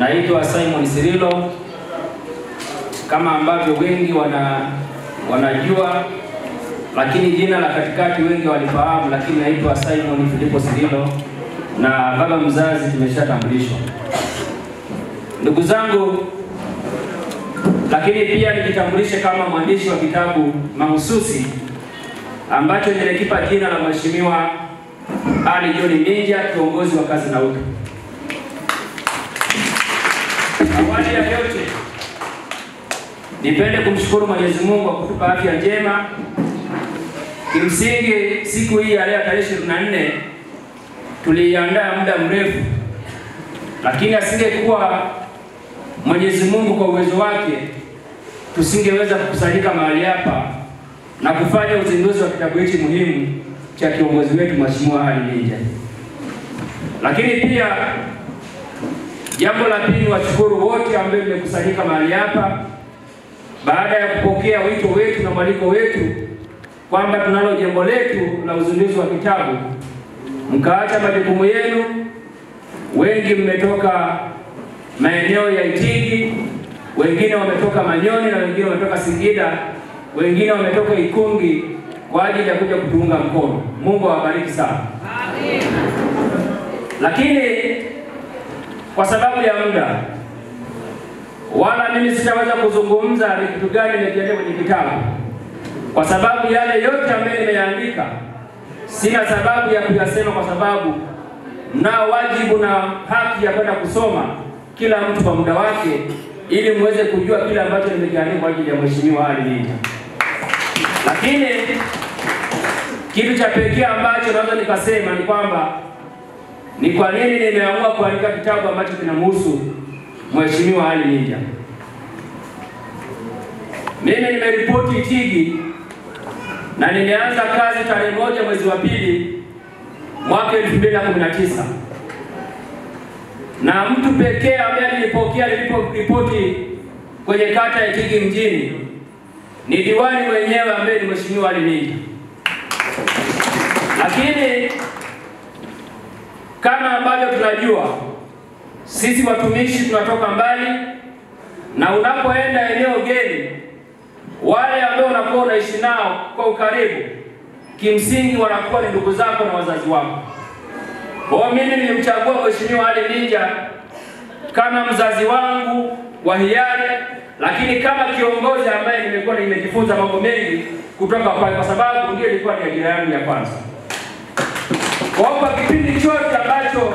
Naitwa Simon Sirilo, kama ambavyo wengi wanajua, lakini jina la katikati wengi walifahamu, lakini naitwa Simon Filipo Sirilo na baba mzazi tumeshatambulishwa. Ndugu zangu, lakini pia nijitambulishe kama mwandishi wa kitabu mahususi ambacho nimekipa jina la Mheshimiwa Ali John Minja, kiongozi wa kazi na utu. Awali ya yote, nipende kumshukuru Mwenyezi Mungu kwa kutupa afya njema. Kimsingi siku hii ya leo tarehe 24 tuliandaa muda mrefu, lakini asingekuwa Mwenyezi Mungu kwa uwezo wake tusingeweza kukusanyika mahali hapa na kufanya uzinduzi wa kitabu hiki muhimu cha kiongozi wetu Mheshimiwa Ali Minja. Lakini pia jambo la pili, washukuru wote ambao mmekusanyika mahali hapa baada ya kupokea wito wetu na mwaliko wetu kwamba tunalo jambo letu la uzinduzi wa kitabu, mkaacha majukumu yenu. Wengi mmetoka maeneo ya Itigi, wengine wametoka Manyoni na wengine wametoka Singida, wengine wametoka Ikungi kwa ajili ya kuja kutuunga mkono. Mungu awabariki sana. Amen. Lakini kwa sababu ya muda, wala mimi sitaweza kuzungumza ni kitu gani nimekiandika kwenye kitabu, kwa sababu yale yote ambayo nimeandika sina sababu ya kuyasema, kwa sababu mnao wajibu na haki ya kwenda kusoma kila mtu kwa muda wake, ili muweze kujua kile ambacho nimekiandika kwa ajili ya Mheshimiwa Ali Minja. Lakini kitu cha pekee ambacho naweza nikasema ni kwamba ni kwa nini nimeamua kuandika kitabu ambacho kinamhusu Mheshimiwa Ali Minja. Mimi nimeripoti Itigi na nimeanza kazi tarehe 1 mwezi wa pili mwaka 2019. Na mtu pekee ambaye nilipokea niliporipoti kwenye kata ya Itigi mjini ni diwani mwenyewe ambaye ni Mheshimiwa Ali Minja. Lakini kama ambavyo tunajua, sisi watumishi tunatoka mbali, na unapoenda eneo geni, wale ambao unakuwa unaishi nao kwa ukaribu kimsingi wanakuwa ni ndugu zako na wazazi wako. Kwa mimi nilimchagua Mheshimiwa Ali Minja kama mzazi wangu wa hiari, lakini kama kiongozi ambaye nimekuwa nimejifunza mambo mengi kutoka kwake, kwa sababu ndiye ilikuwa ni ajira yangu ya kwanza. Kwa kipindi chote ambacho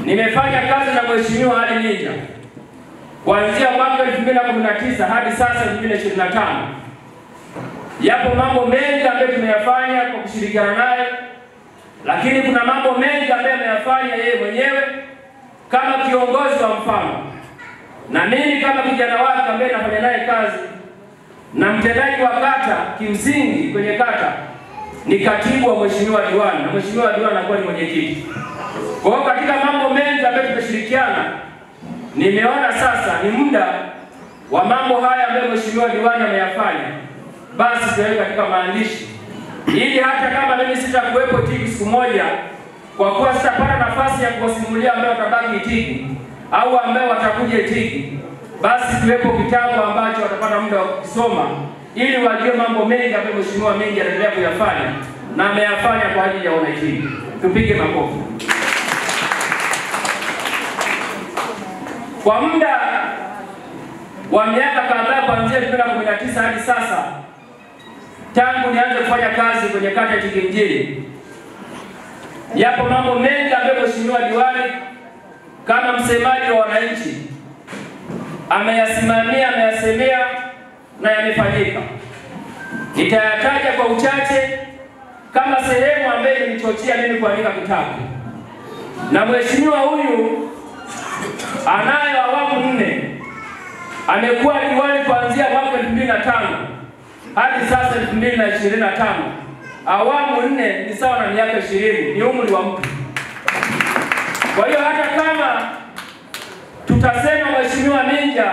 nimefanya kazi na Mheshimiwa Ali Minja kuanzia mwaka 2019 hadi sasa 2025, yapo mambo mengi ambayo tumeyafanya kwa kushirikiana naye, lakini kuna mambo mengi ambayo ameyafanya yeye mwenyewe kama kiongozi wa mfano, na mimi kama kijana wake ambaye nafanya naye kazi na mtendaji wa kata. Kimsingi kwenye kata ni katibu wa Mheshimiwa diwani, na Mheshimiwa diwani anakuwa ni mwenyekiti. Kwa hiyo katika mambo mengi ambayo tumeshirikiana, nimeona sasa ni muda wa mambo haya ambayo Mheshimiwa diwani ameyafanya basi tuweke katika maandishi, ili hata kama mimi sitakuwepo Itigi siku moja, kwa kuwa sitapata nafasi ya kusimulia ambao watabaki Itigi au ambao watakuja Itigi, basi tuwepo kitabu ambacho watapata muda wa kusoma, ili wajue mambo mengi ambayo Mheshimiwa Minja anaendelea kuyafanya na ameyafanya kwa ajili ya wananchi. Tupige makofi. Kwa muda wa miaka kadhaa kuanzia 2019 hadi sasa, tangu nianze kufanya kazi kwenye kata ya Itigi mjini, yapo mambo mengi ambayo Mheshimiwa diwani kama msemaji wa wananchi ameyasimamia, ameyasemea na yamefanyika. Nitayataja kwa uchache kama sehemu ambayo ilinichochea mimi kuandika kitabu. Na mheshimiwa huyu anayo awamu 4. Amekuwa diwani kuanzia mwaka 2005 hadi sasa 2025. Awamu 4 ni sawa na miaka 20, ni umri wa mtu. Kwa hiyo hata kama tutasema Mheshimiwa Minja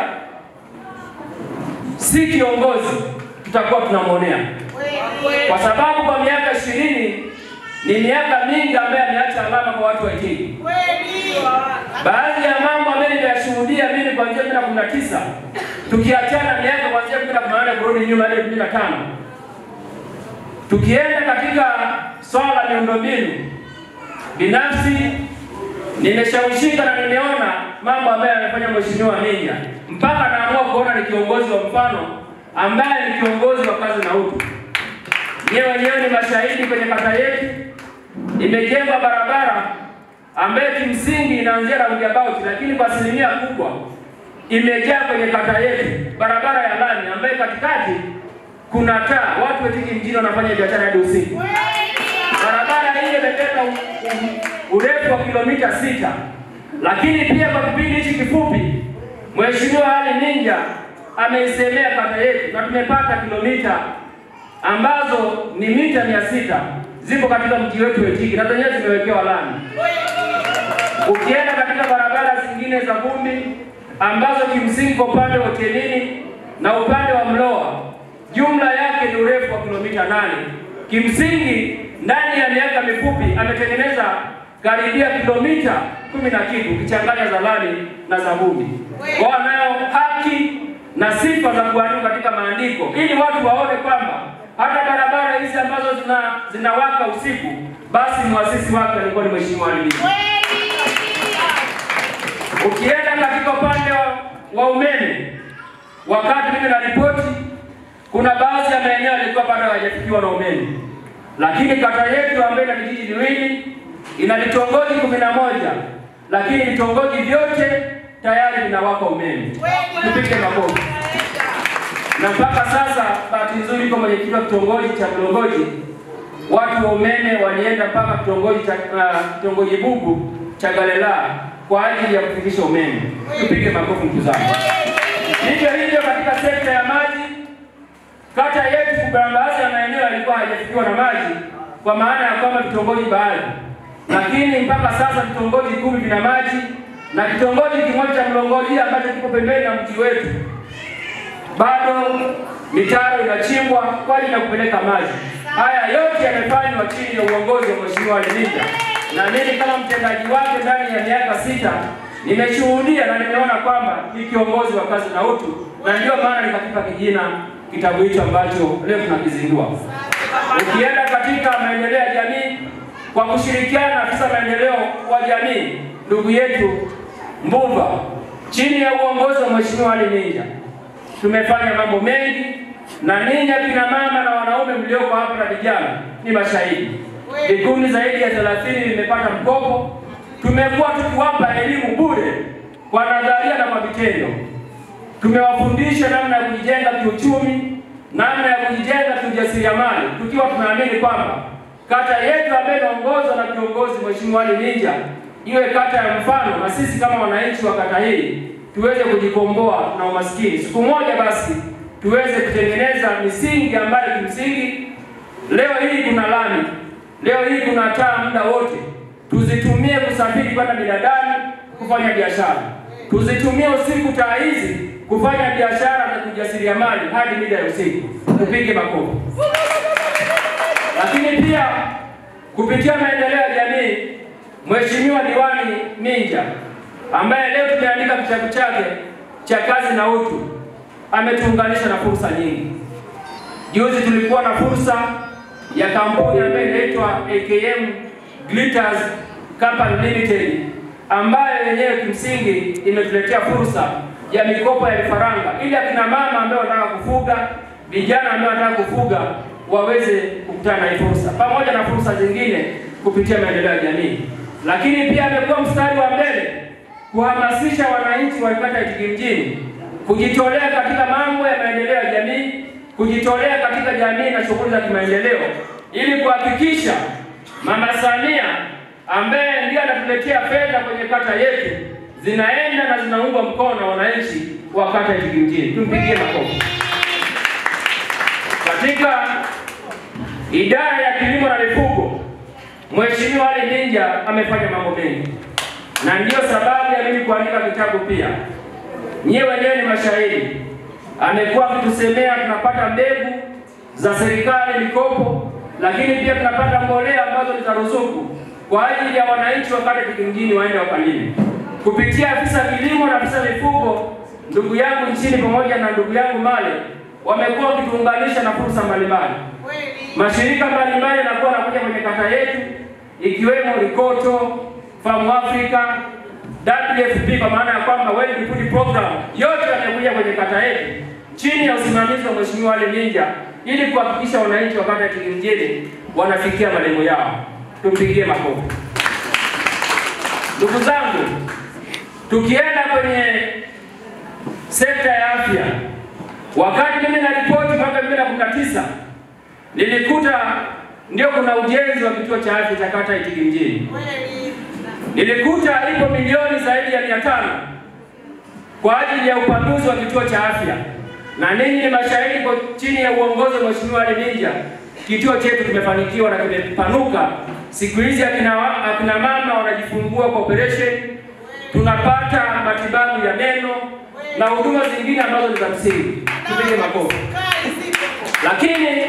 si kiongozi, tutakuwa tunamwonea, kwa sababu kwa miaka 20 ni miaka mingi ambaye ameacha alama kwa watu wa Itigi. Baadhi ya mambo ambayo 2019, tukiachana miaka kuanzia 2018 kurudi nyuma hadi 2015. Tukienda katika swala la miundombinu, binafsi nimeshawishika na nimeona mambo ambayo amefanya Mheshimiwa Minja, mpaka naamua kuona ni kiongozi wa mfano ambaye ni kiongozi wa kazi na utu. Nyewe wenyewe ni mashahidi, kwenye kata yetu imejengwa barabara ambayo kimsingi inaanzia roundabout, lakini kwa asilimia kubwa imejaa kwenye kata yetu barabara ya lami ambayo katikati kuna taa, watu wetu mjini wanafanya biashara hadi usiku. Barabara hii imebeba urefu wa kilomita 6, lakini pia kwa kipindi hichi kifupi Mheshimiwa Ali Minja ameisemea kata yetu na tumepata kilomita ambazo ni mita 600 zipo katika mji wetu Itigi na zenyewe zimewekewa lami. Ukienda katika barabara zingine za vumbi ambazo kimsingi kwa upande wa Tenini na upande wa Mloa jumla yake ni urefu wa kilomita 8. Kimsingi ndani ya miaka mifupi ametengeneza karibia kilomita 10 na kitu kichanganya za lami na za vumbi. Kwa anayo haki na sifa za kuandika katika maandiko ili watu waone kwamba hata barabara hizi ambazo zinawaka usiku basi muasisi wake alikuwa ni Mheshimiwa Ali Minja. Ukienda katika upande wa umeme, wakati mimi na ripoti, kuna baadhi ya maeneo yalikuwa bado hayajafikiwa na umeme. Lakini kata yetu ambayo ina vijiji viwili ina vitongoji 11, lakini vitongoji vyote tayari vinawaka umeme. Tupige makofi. Na mpaka sasa bahati nzuri kwa mwenyekiti wa kitongoji cha Mlongoji, watu wa umeme walienda mpaka kitongoji Bubu cha Galela kwa ajili ya kufikisha umeme. Tupige makofi ndugu zangu. Hivyo katika sekta ya maji, kata yetu kuna baadhi ya maeneo yalikuwa hayajafikiwa na maji kwa maana ya kwamba vitongoji baadhi. Lakini mpaka sasa vitongoji 10 vina maji na kitongoji kimoja cha Mlongoji ambacho kiko pembeni na mji wetu bado mitaro inachimbwa kwa ajili ya kupeleka maji. Haya yote yamefanywa chini ya uongozi wa Mheshimiwa Ali Minja. Na mimi kama mtendaji wake ndani ya miaka 6 nimeshuhudia na nimeona kwamba ni kiongozi wa kazi na utu, na ndio maana nikakipa kijina kitabu hicho ambacho leo tunakizindua. Ukienda katika maendeleo ya jamii, kwa kushirikiana na afisa maendeleo wa jamii ndugu yetu Mbuva chini ya uongozi wa Mheshimiwa Ali Minja, tumefanya mambo mengi, na ninyi kina mama na wanaume mlioko hapa na vijana ni mashahidi. Vikundi zaidi ya 30 vimepata mkopo. Tumekuwa tukiwapa elimu bure kwa nadharia na kwa vitendo. Tumewafundisha namna ya kujijenga kiuchumi, namna ya kujijenga kiujasiriamali, tukiwa tunaamini kwamba kata yetu ambayo inaongozwa na kiongozi Mheshimiwa Ali Minja iwe kata ya mfano, na sisi kama wananchi wa kata hii tuweze kujikomboa na umaskini. Siku moja basi tuweze kutengeneza misingi ambayo kimsingi leo hii kuna lami, leo hii kuna taa muda wote. Tuzitumie kusafiri kwenda binadamu kufanya biashara. Tuzitumie usiku taa hizi kufanya biashara na kujasiriamali hadi mida ya usiku. Tupige makofi. Lakini pia kupitia maendeleo ya jamii, Mheshimiwa Diwani Minja ambaye leo tumeandika kitabu chake cha kazi na utu ametuunganisha na fursa nyingi. Juzi tulikuwa na fursa ya kampuni ambayo inaitwa AKM Glitters Company Limited ambayo yenyewe kimsingi imetuletea fursa ya mikopo ya vifaranga ili akina mama ambao wanataka kufuga, vijana ambao wanataka kufuga waweze kukutana na fursa, pamoja na fursa zingine kupitia maendeleo ya jamii. Lakini pia amekuwa mstari wa mbele kuhamasisha wananchi wa kata Itigi mjini kujitolea katika mambo ya maendeleo ya jamii, kujitolea katika jamii na shughuli za kimaendeleo ili kuhakikisha Mama Samia ambaye ndiye anatuletea fedha kwenye kata yetu zinaenda na zinaungwa mkono na wananchi wa kata Itigi mjini. Tumpigie makofi. Katika idara ya kilimo na mifugo, Mheshimiwa Ali Minja amefanya mambo mengi, na ndio sababu ya mimi kuandika kitabu pia. Nyewe wenyewe ni mashahidi. Amekuwa akitusemea tunapata mbegu za serikali mikopo, lakini pia tunapata mbolea ambazo ni za ruzuku kwa ajili ya wananchi wa kata Itigi mjini waende wakalime. Kupitia afisa kilimo na afisa mifugo ndugu yangu nchini pamoja na ndugu yangu Male wamekuwa wakituunganisha na fursa mbalimbali. Mashirika mbalimbali yanakuwa yanakuja kwenye kata yetu ikiwemo Likoto, Farm Africa, WFP kwa maana ya kwamba World Food Program yote yamekuja kwenye kata yetu chini ya usimamizi wa Mheshimiwa Ali Minja ili kuhakikisha wananchi wa kata ya Itigimjini wanafikia malengo yao. Tumpigie makofi. Ndugu zangu, tukienda kwenye sekta ya afya, wakati mimi naripoti mwaka 2019 nilikuta ndio kuna ujenzi wa kituo cha afya cha kata ya Itigimjini. Nilikuta ipo milioni zaidi ya 500 kwa ajili ya upanuzi wa kituo cha afya. Na ninyi ni mashahidi kwa chini ya uongozi wa Mheshimiwa Ali Minja, kituo chetu kimefanikiwa na kimepanuka. Siku hizi akina mama wanajifungua kwa operation, tunapata matibabu ya meno na huduma zingine ambazo ni za msingi. Tupige makofi. Lakini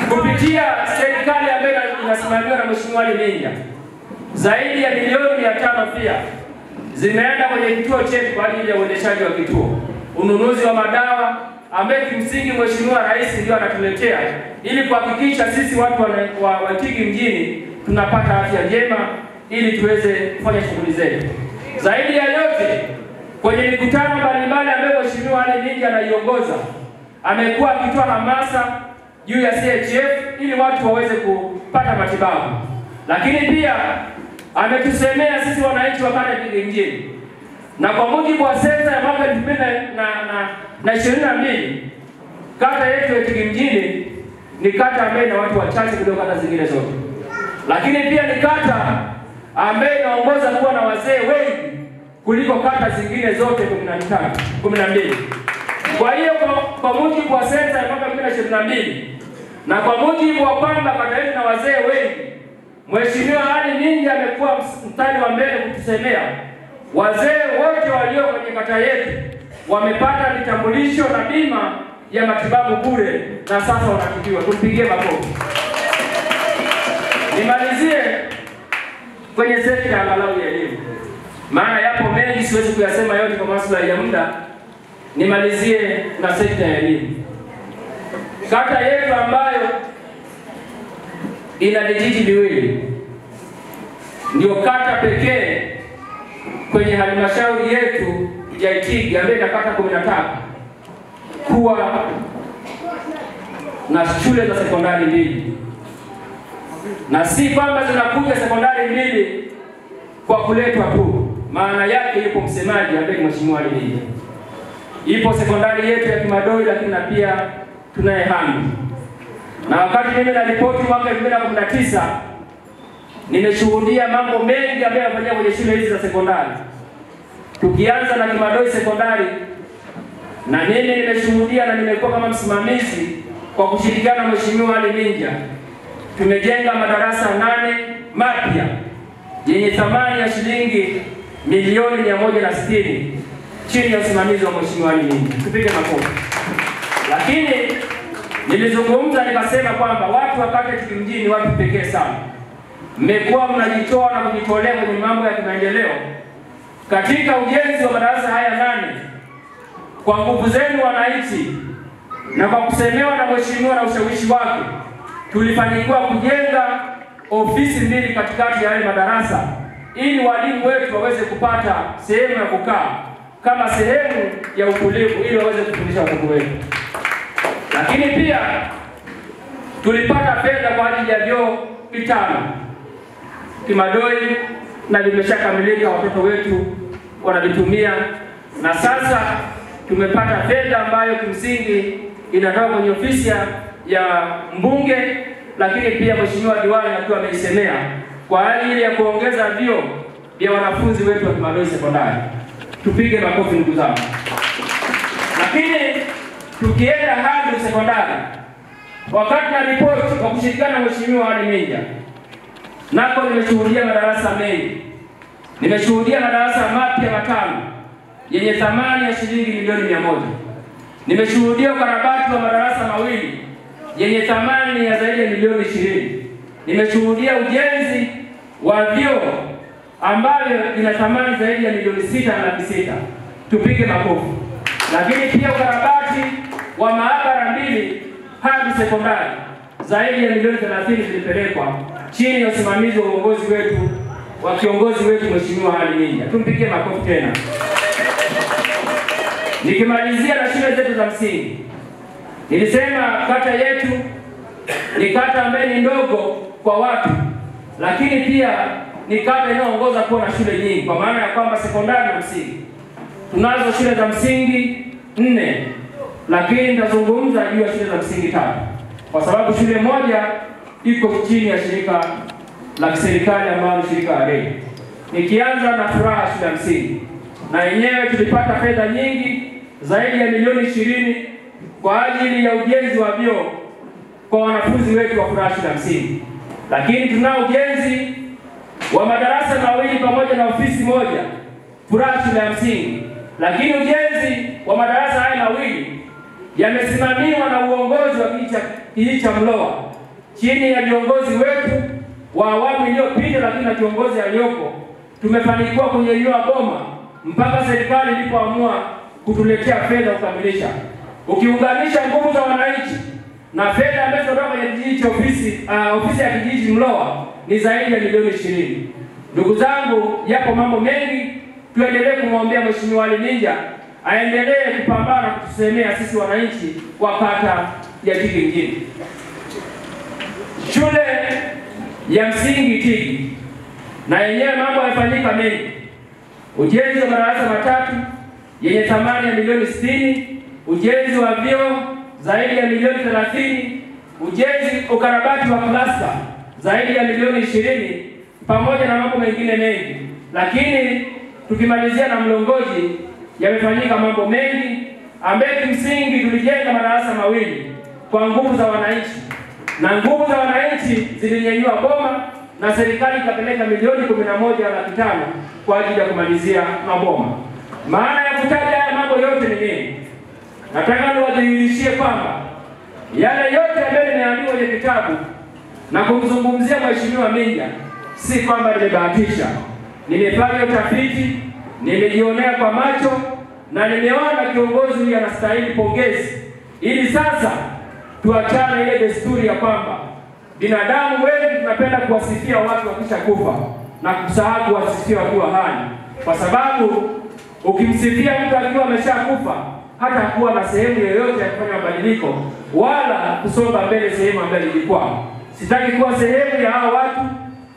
kupitia serikali ambayo inasimamiwa na Mheshimiwa Ali Minja, zaidi ya milioni 500 pia zimeenda kwenye kituo chetu kwa ajili ya uendeshaji wa kituo. Ununuzi wa madawa ambaye kimsingi Mheshimiwa Rais ndio anatuletea ili kuhakikisha sisi watu wa Itigimjini tunapata afya njema ili tuweze kufanya shughuli zetu. Zaidi ya yote, kwenye mikutano mbalimbali ambayo Mheshimiwa Ali Minja anaiongoza, amekuwa akitoa hamasa juu ya CHF ili watu waweze kupata matibabu. Lakini pia ametusemea sisi wananchi wa kata ya Itigimjini. Na kwa mujibu wa sensa ya mwaka 2022, kata yetu ya Itigimjini ni kata ambayo ina watu wachache kuliko kata zingine zote. Lakini pia ni kata ambayo inaongoza kuwa na wazee wengi kuliko kata zingine zote 12. Kwa hiyo kwa mujibu wa sensa ya mwaka 2022 na kwa mujibu wa kwamba kata yetu na wazee wengi, Mheshimiwa Ali Minja amekuwa mstari wa mbele kutusemea wazee wote walio kwenye kata yetu wamepata vitambulisho na bima ya matibabu bure na sasa wanatibiwa. Tumpigie makofi. Nimalizie kwenye sekta ya angalau ya elimu. Maana yapo mengi siwezi kuyasema yote kwa maslahi ya muda. Nimalizie na sekta ya elimu. Kata yetu ambayo ina vijiji viwili ndio kata pekee kwenye halmashauri yetu ya Itigi ambayo ina kata 13 kuwa na shule za sekondari 2. Na si kwamba zinakuja sekondari 2 kwa kuletwa tu. Maana yake yupo msemaji ambaye ni Mheshimiwa Ali Minja. Ipo sekondari yetu ya Kimadoi, lakini na pia tunaye Hambi. Na wakati mimi na ripoti mwaka 2019 nimeshuhudia mambo mengi ambayo yanafanyika kwenye shule hizi za sekondari. Tukianza na Kimadoi sekondari, na mimi nimeshuhudia na nimekuwa kama msimamizi kwa kushirikiana na Mheshimiwa Ali Minja. Tumejenga madarasa 8 mapya yenye thamani ya shilingi milioni 160 chini ya usimamizi wa Mheshimiwa Ali Minja. Tupige makofi. Lakini nilizungumza nikasema kwamba watu wa kata ya Itigimjini watu pekee sana. Mmekuwa mnajitoa na kujitolea kwenye mambo ya kimaendeleo katika ujenzi wa madarasa haya 8 kwa nguvu zenu wananchi, na kwa kusemewa na Mheshimiwa na ushawishi wake tulifanikiwa kujenga ofisi 2 katikati ya yale madarasa ili walimu wetu waweze kupata sehemu ya kukaa kama sehemu ya utulivu ili waweze kufundisha watoto wetu. Lakini pia tulipata fedha kwa ajili ya vyoo 5 Kimadoi na vimeshakamilika, watoto wetu wanavitumia. Na sasa tumepata fedha ambayo kimsingi inatoka kwenye ofisi ya mbunge, lakini pia Mheshimiwa Diwani akiwa ameisemea kwa ajili ya kuongeza vyoo vya wanafunzi wetu wa Kimadoi sekondari. Tupige makofi ndugu zangu. Lakini tukienda hadi sekondari, wakati na ripoti kwa kushirikiana na Mheshimiwa Ali Minja, nako nimeshuhudia madarasa mengi. Nimeshuhudia madarasa mapya 5 yenye thamani ya shilingi milioni 100. Nimeshuhudia ukarabati wa madarasa 2 yenye thamani ya zaidi ya milioni 20. Nimeshuhudia ujenzi wa vyoo ambavyo ina thamani zaidi ya milioni 6 na laki 6. tupige makofi. Lakini pia ukarabati wa maabara 2 hadi sekondari zaidi ya milioni 30 zilipelekwa chini ya usimamizi wa uongozi wetu wa kiongozi wetu Mheshimiwa Ali Minja. Tumpigie makofi tena. Nikimalizia na shule zetu za msingi, nilisema kata yetu ni kata ambayo ni ndogo kwa watu, lakini pia ni kata inayoongoza kuwa na shule nyingi, kwa maana ya kwamba sekondari na msingi tunazo shule za msingi 4, lakini nitazungumza juu ya shule za msingi 3 kwa sababu shule moja iko chini ya shirika la kiserikali ambalo ni shirika la REA. Nikianza na Furaha shule ya msingi, na yenyewe tulipata fedha nyingi zaidi ya milioni 20 kwa ajili ya ujenzi wa vyoo kwa wanafunzi wetu wa Furaha shule ya msingi. Lakini tunao ujenzi wa madarasa 2 pamoja na ofisi moja Furaha shule ya msingi. Lakini ujenzi wa madarasa haya 2 yamesimamiwa na uongozi wa kijiji cha Mloa chini ya viongozi wetu wa awamu iliyopita, lakini na kiongozi aliyoko tumefanikiwa kunyanyua boma mpaka serikali ilipoamua kutuletea fedha kukamilisha. Ukiunganisha nguvu za wananchi na fedha ambazo kutoka kwenye kijiji cha ofisi ya kijiji Mloa ni zaidi ya milioni 20. Ndugu zangu, yapo mambo mengi, tuendelee kumwombea Mheshimiwa Ali Minja aendelee kupambana kutusemea sisi wananchi wa kata ya Tigi mjini. Shule ya msingi Tigi na yenyewe mambo yamefanyika mengi. Ujenzi wa madarasa 3 yenye thamani ya milioni 60, ujenzi wa vyoo zaidi ya milioni 30, ukarabati wa klasta zaidi ya milioni 20, pamoja na mambo mengine mengi. Lakini tukimalizia na Mlongoji, yamefanyika mambo mengi ambayo kimsingi tulijenga madarasa 2 kwa nguvu za wananchi, na nguvu za wananchi zilinyanyua boma na serikali ikapeleka milioni 11.5 kwa ajili ya kumalizia maboma. Maana ya kutaja haya mambo yote ni nini? Nataka niwadhihirishie kwamba yale yote ambayo nimeandika kwenye kitabu na kumzungumzia Mheshimiwa Minja si kwamba nimebahatisha. Nimefanya utafiti, nimejionea kwa macho na nimeona kiongozi huyu anastahili pongezi, ili sasa tuachane ile desturi ya kwamba binadamu wengi tunapenda kuwasifia watu wakisha kufa na kusahau kuwasifia wakiwa hai, kwa sababu ukimsifia mtu akiwa ameshakufa hata kuwa na sehemu yoyote ya kufanya mabadiliko wala kusonga mbele sehemu ambayo ilikuwa. Sitaki kuwa sehemu ya hao watu.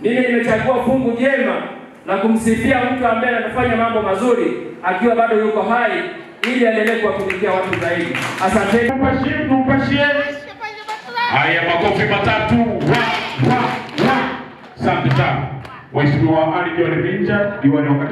Mimi nimechagua fungu jema na kumsifia mtu ambaye anafanya mambo mazuri akiwa bado yuko hai, ili aendelee kuwatumikia watu zaidi. Asante. Tupashie. Haya, makofi matatu. Asante sana. Mheshimiwa Ali Minja, diwani wa